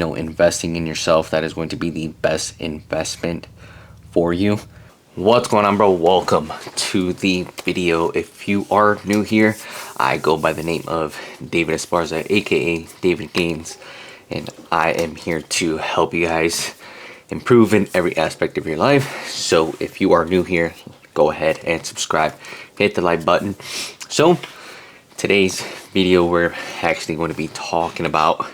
investing in yourself that is going to be the best investment for you. What's going on, bro? Welcome to the video. If you are new here, I go by the name of David Esparza, aka David Gaines, and I am here to help you guys improve in every aspect of your life. So if you are new here, go ahead and subscribe, hit the like button. So today's video, we're actually going to be talking about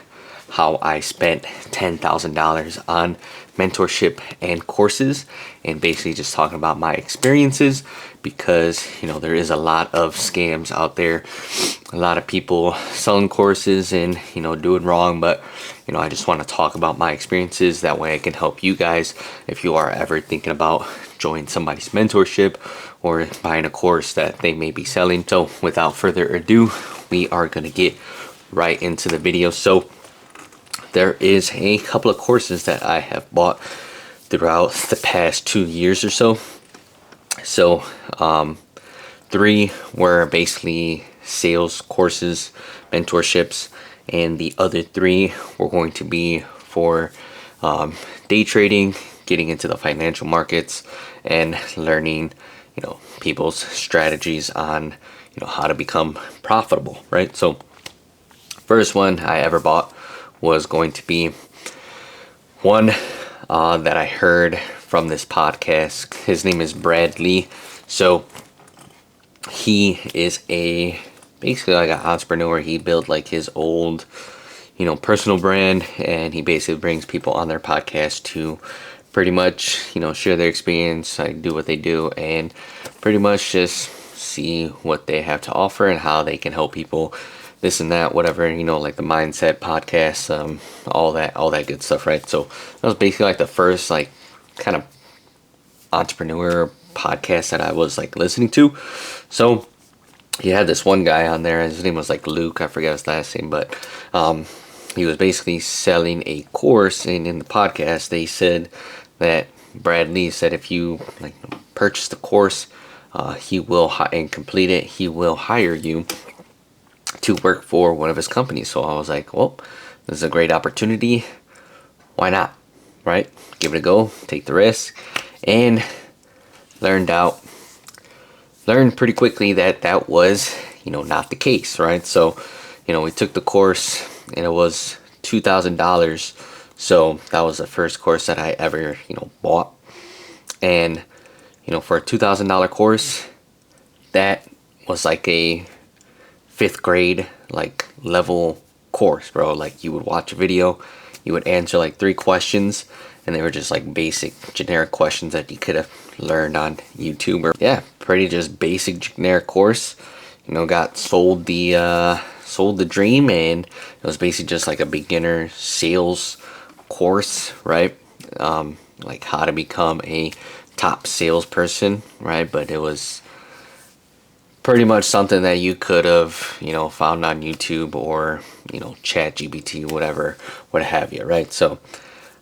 how I spent $10,000 on mentorship and courses, and basically just talking about my experiences, because there is a lot of scams out there, a lot of people selling courses and doing wrong. But I just want to talk about my experiences, that way I can help you guys if you are ever thinking about joining somebody's mentorship or buying a course that they may be selling. So without further ado, we are going to get right into the video. So there is a couple of courses that I have bought throughout the past 2 years or so. So 3 were basically sales courses, mentorships, and the other 3 were going to be for day trading, getting into the financial markets, and learning people's strategies on how to become profitable, right? So first one I ever bought was going to be one that I heard from this podcast. His name is Brad Lee. So he is basically like an entrepreneur. He built like his old personal brand, and he basically brings people on their podcast to pretty much share their experience, like do what they do, and pretty much just see what they have to offer and how they can help people, this and that, whatever, like the mindset podcast, all that good stuff, right? So that was basically like the first like kind of entrepreneur podcast that I was like listening to. So he had this one guy on there, his name was like Luke, I forget his last name, but he was basically selling a course, and in the podcast they said that Brad Lee said if you like purchase the course, he will and complete it, he will hire you to work for one of his companies. So I was like, well, this is a great opportunity, why not, right? Give it a go, take the risk. And learned pretty quickly that was not the case, right? So we took the course, and it was $2,000. So that was the first course that I ever bought. And for a $2,000 course, that was like a 5th grade like level course, bro. Like you would watch a video, you would answer like 3 questions, and they were just like basic generic questions that you could have learned on YouTube. Or yeah, pretty just basic generic course. Got sold the dream, and it was basically just like a beginner sales course, right? Like how to become a top salesperson, right? But it was pretty much something that you could have found on YouTube or chat GPT, whatever, what have you, right? So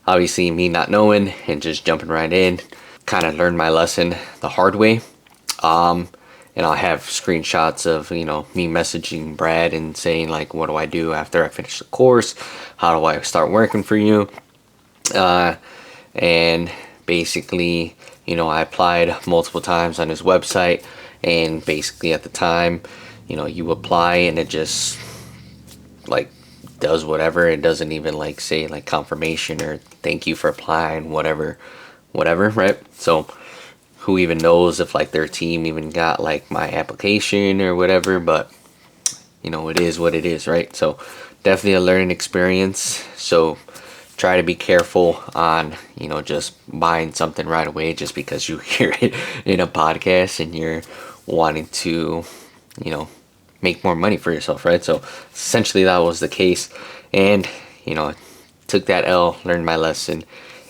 obviously me not knowing and just jumping right in, kind of learned my lesson the hard way. And I'll have screenshots of me messaging Brad and saying like, what do I do after I finish the course, how do I start working for you? And basically I applied multiple times on his website. And basically at the time, you apply and it just like does whatever. It doesn't even like say like confirmation or thank you for applying, whatever, right? So who even knows if like their team even got like my application or whatever, but it is what it is, right? So definitely a learning experience. So try to be careful on just buying something right away just because you hear it in a podcast and you're wanting to make more money for yourself, right? So essentially that was the case, and took that L, learned my lesson,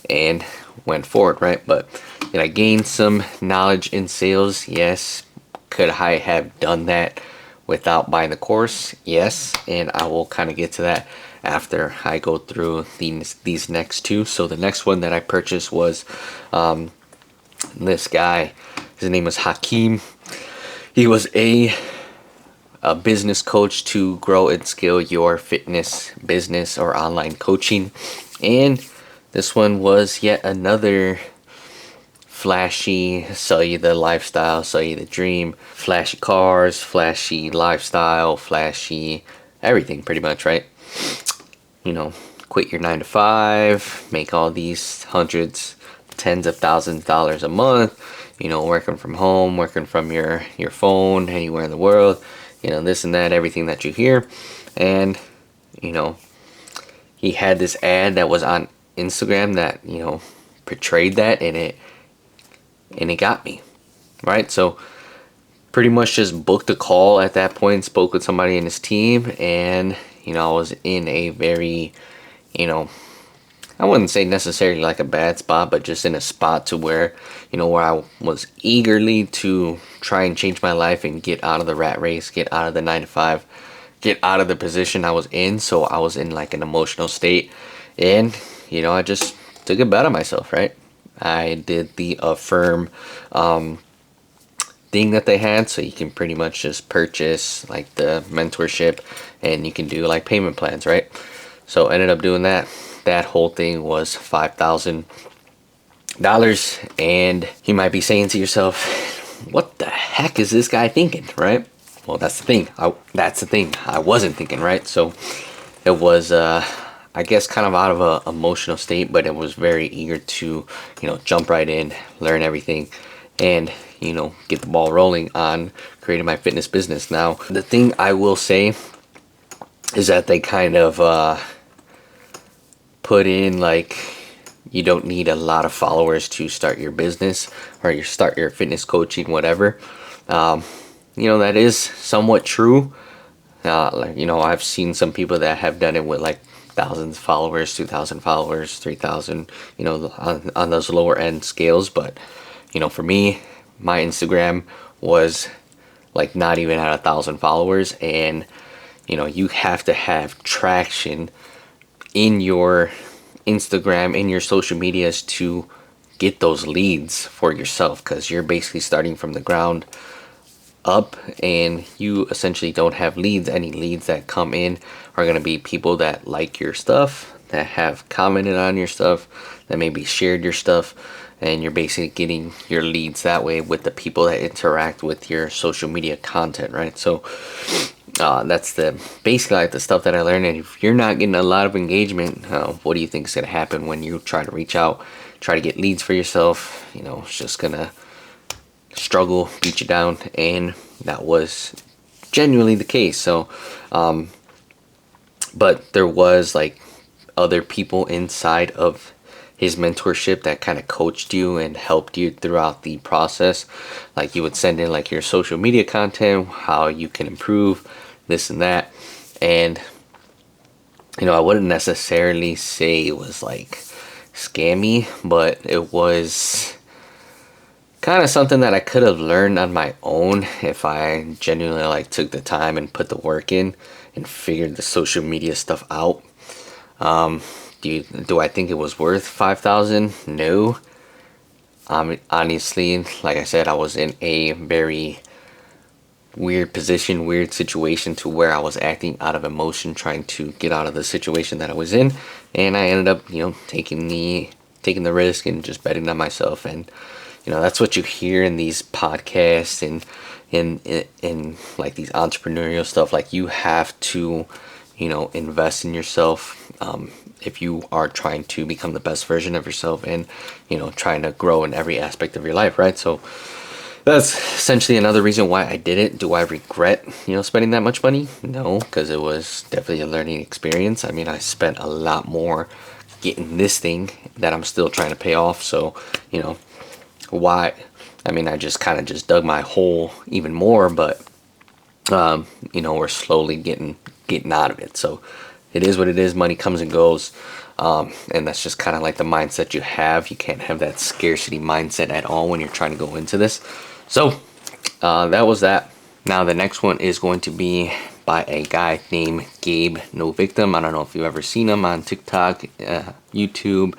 and went forward, right? But did I gain some knowledge in sales? Yes. Could I have done that without buying the course? Yes. And I will kind of get to that after I go through these next 2. So the next one that I purchased was this guy. His name was Hakeem. He was a a business coach to grow and scale your fitness business or online coaching. And this one was yet another flashy, sell you the lifestyle, sell you the dream, flashy cars, flashy lifestyle, flashy everything pretty much, right? You know, quit your 9 to 5, make all these hundreds, tens of thousands of dollars a month, you know, working from home, working from your phone, anywhere in the world, you know, this and that, everything that you hear. And, you know, he had this ad that was on Instagram that, you know, portrayed that, and it got me, right? So pretty much just booked a call at that point, spoke with somebody in his team, and, you know, I was in a very, you know, I wouldn't say necessarily like a bad spot, but just in a spot to where, you know, where I was eagerly to try and change my life and get out of the rat race, get out of the 9 to 5, get out of the position I was in. So I was in like an emotional state, and, you know, I just took a bet on myself, right? I did the Affirm thing that they had, so you can pretty much just purchase like the mentorship, and you can do like payment plans, right? So I ended up doing that. That whole thing was $5,000, and you might be saying to yourself, what the heck is this guy thinking, right? Well, that's the thing. I wasn't thinking, right? So it was I guess kind of out of a emotional state, but it was very eager to, you know, jump right in, learn everything, and, you know, get the ball rolling on creating my fitness business. Now, the thing I will say is that they kind of put in like, you don't need a lot of followers to start your business or you start your fitness coaching, whatever. You know, that is somewhat true. You know, I've seen some people that have done it with like thousands of followers, 2,000 followers, 3,000, you know, on those lower end scales. But, you know, for me, my Instagram was like not even at 1,000 followers, and, you know, you have to have traction in your Instagram, in your social medias, to get those leads for yourself, because you're basically starting from the ground up, and you essentially don't have leads. Any leads that come in are going to be people that like your stuff, that have commented on your stuff, that maybe shared your stuff, and you're basically getting your leads that way with the people that interact with your social media content, right? So that's basically like the stuff that I learned. And if you're not getting a lot of engagement, what do you think is going to happen when you try to reach out, try to get leads for yourself? You know, it's just going to struggle, beat you down. And that was genuinely the case. So but there was like other people inside of his mentorship that kind of coached you and helped you throughout the process. Like, you would send in like your social media content, how you can improve this and that. And, you know, I wouldn't necessarily say it was like scammy, but it was kind of something that I could have learned on my own if I genuinely like took the time and put the work in and figured the social media stuff out. Do I think it was worth 5,000? No. Honestly, like I said, I was in a very weird position, weird situation, to where I was acting out of emotion, trying to get out of the situation that I was in, and I ended up, you know, taking the risk and just betting on myself. And, you know, that's what you hear in these podcasts and in like these entrepreneurial stuff. Like, you have to, you know, invest in yourself if you are trying to become the best version of yourself, and, you know, trying to grow in every aspect of your life, right? So that's essentially another reason why I did it. Do I regret, you know, spending that much money? No, because it was definitely a learning experience. I mean, I spent a lot more getting this thing that I'm still trying to pay off. So, you know, why? I mean, I just kind of just dug my hole even more, but you know, we're slowly getting out of it. So it is what it is. Money comes and goes, and that's just kind of like the mindset you have. You can't have that scarcity mindset at all when you're trying to go into this. So that was that. Now the next one is going to be by a guy named Gabe No Victim. I don't know if you've ever seen him on TikTok, YouTube,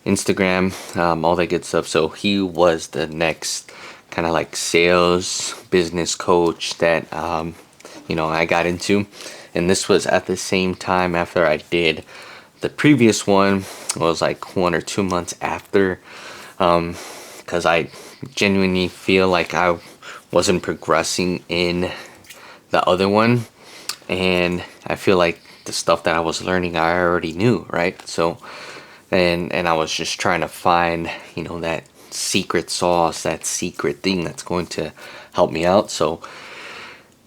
Instagram, all that good stuff. So he was the next kind of like sales business coach that I got into. And this was at the same time after I did the previous one. It was like 1 or 2 months after, because I genuinely feel like I wasn't progressing in the other one, and I feel like the stuff that I was learning I already knew, right? So and I was just trying to find, that secret sauce, that secret thing that's going to help me out. So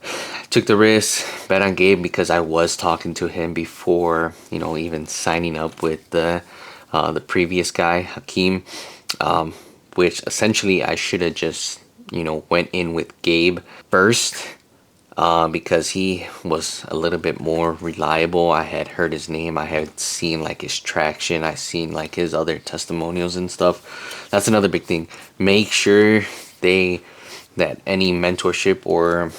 I took the risk, bet on Gabe, because I was talking to him before, even signing up with the previous guy, Hakeem, which essentially I should have just, went in with Gabe first, because he was a little bit more reliable. I had heard his name. I had seen like his traction. I seen like his other testimonials and stuff. That's another big thing. Make sure that any mentorship or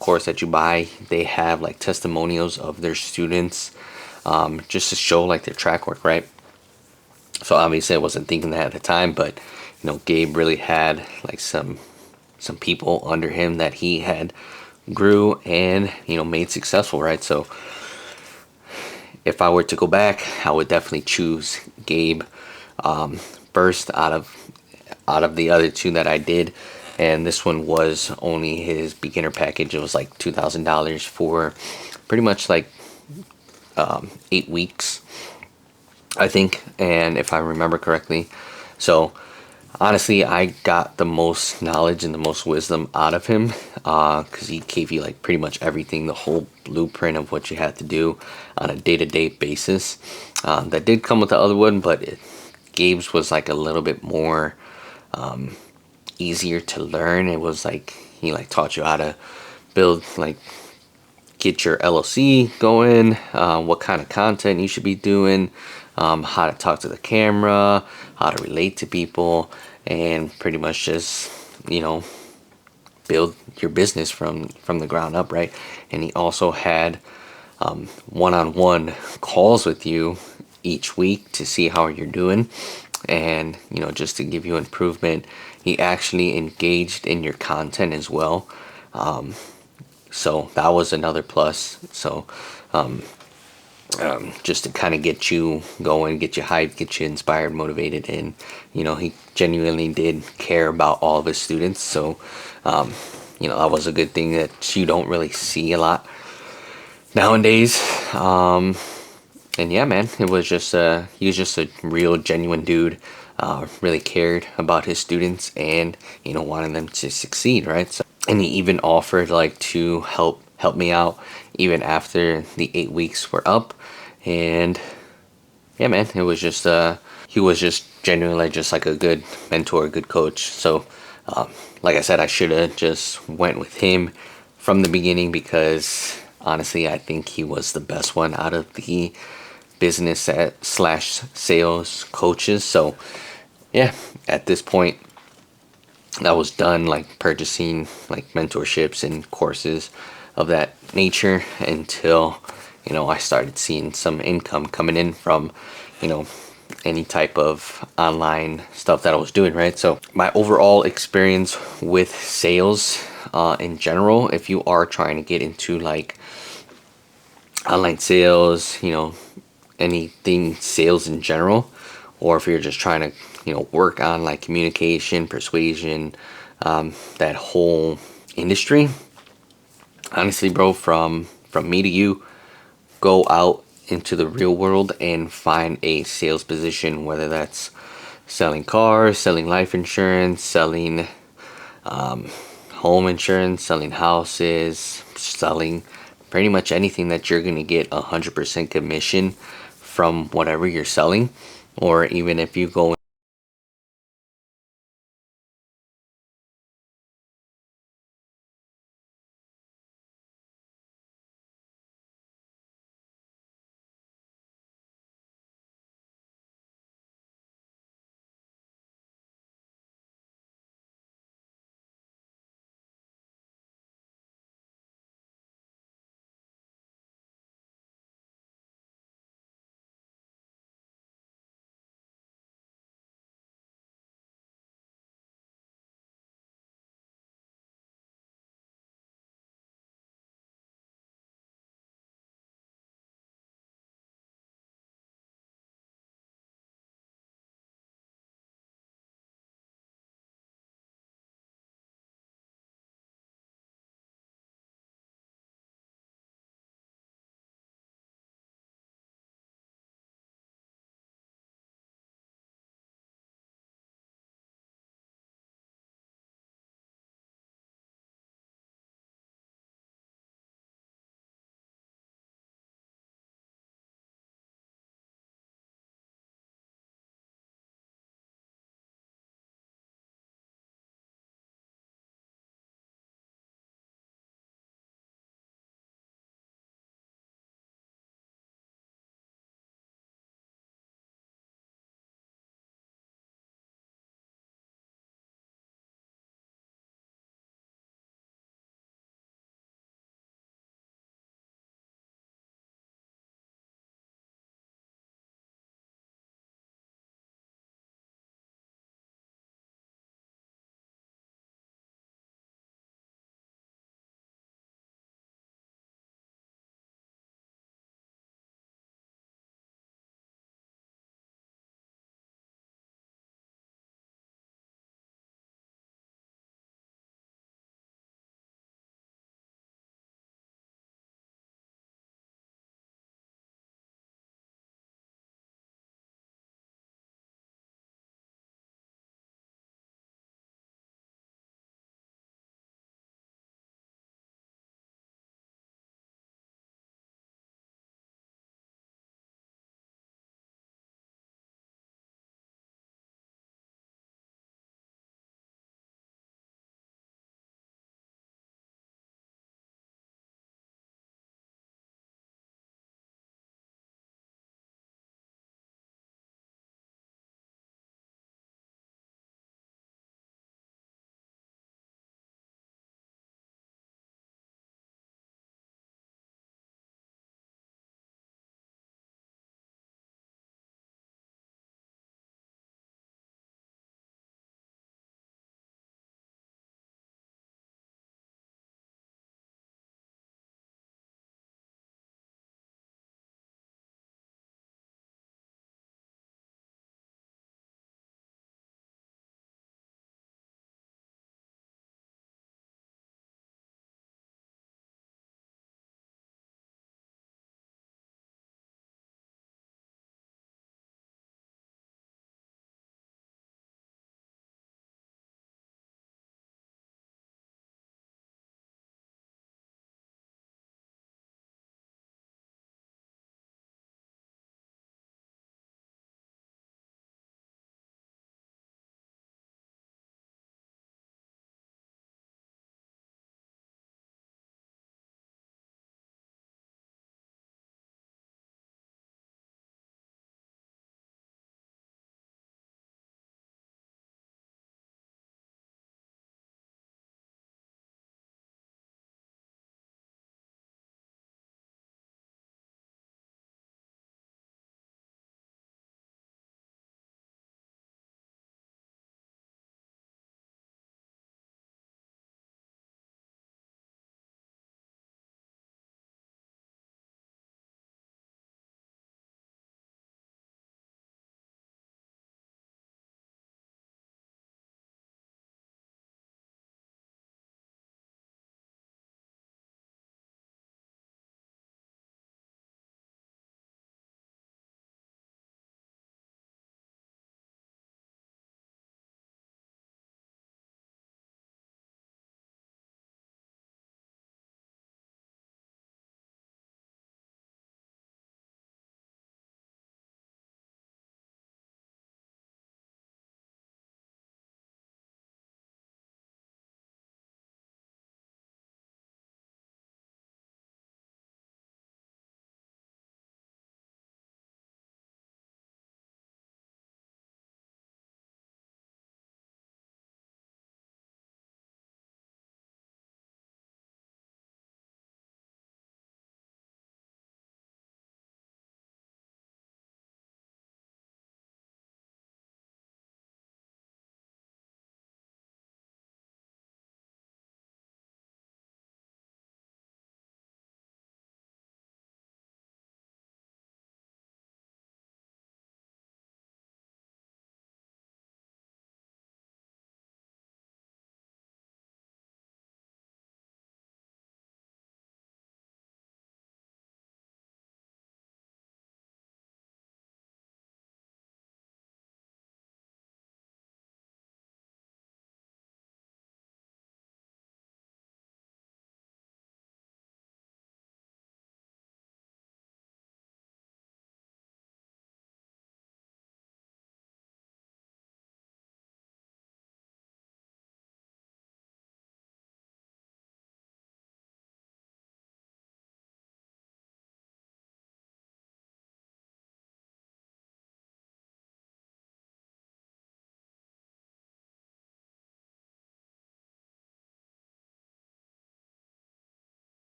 course that you buy, they have like testimonials of their students, just to show like their track work, right? So obviously I wasn't thinking that at the time, but Gabe really had like some people under him that he had grew and made successful, right? So if I were to go back, I would definitely choose Gabe first out of the other two that I did. And this one was only his beginner package. It was like $2,000 for pretty much like 8 weeks, I think, and if I remember correctly. So honestly, I got the most knowledge and the most wisdom out of him, because he gave you like pretty much everything, the whole blueprint of what you had to do on a day-to-day basis. That did come with the other one, but Gabe's was like a little bit more easier to learn. It was like he like taught you how to build, like get your LLC going, what kind of content you should be doing, how to talk to the camera, how to relate to people, and pretty much just build your business from the ground up, right? And he also had one-on-one calls with you each week to see how you're doing, and just to give you improvement. He actually engaged in your content as well, so that was another plus. So just to kind of get you going, get you hyped, get you inspired, motivated, and he genuinely did care about all of his students. So that was a good thing that you don't really see a lot nowadays. And yeah, man, he was just a real genuine dude. Really cared about his students and wanted them to succeed, right? So, and he even offered like to help me out even after the 8 weeks were up. And yeah, man, it was just he was just genuinely just like a good mentor, a good coach. So like I said, I should have just went with him from the beginning, because honestly I think he was the best one out of the business slash sales coaches. So yeah, at this point I was done like purchasing like mentorships and courses of that nature until I started seeing some income coming in from any type of online stuff that I was doing, right? So my overall experience with sales in general, if you are trying to get into like online sales, anything sales in general, or if you're just trying to work on like communication, persuasion, that whole industry, honestly, bro, from me to you, go out into the real world and find a sales position, whether that's selling cars, selling life insurance, selling home insurance, selling houses, selling pretty much anything that you're gonna get 100% commission from whatever you're selling. Or even if you go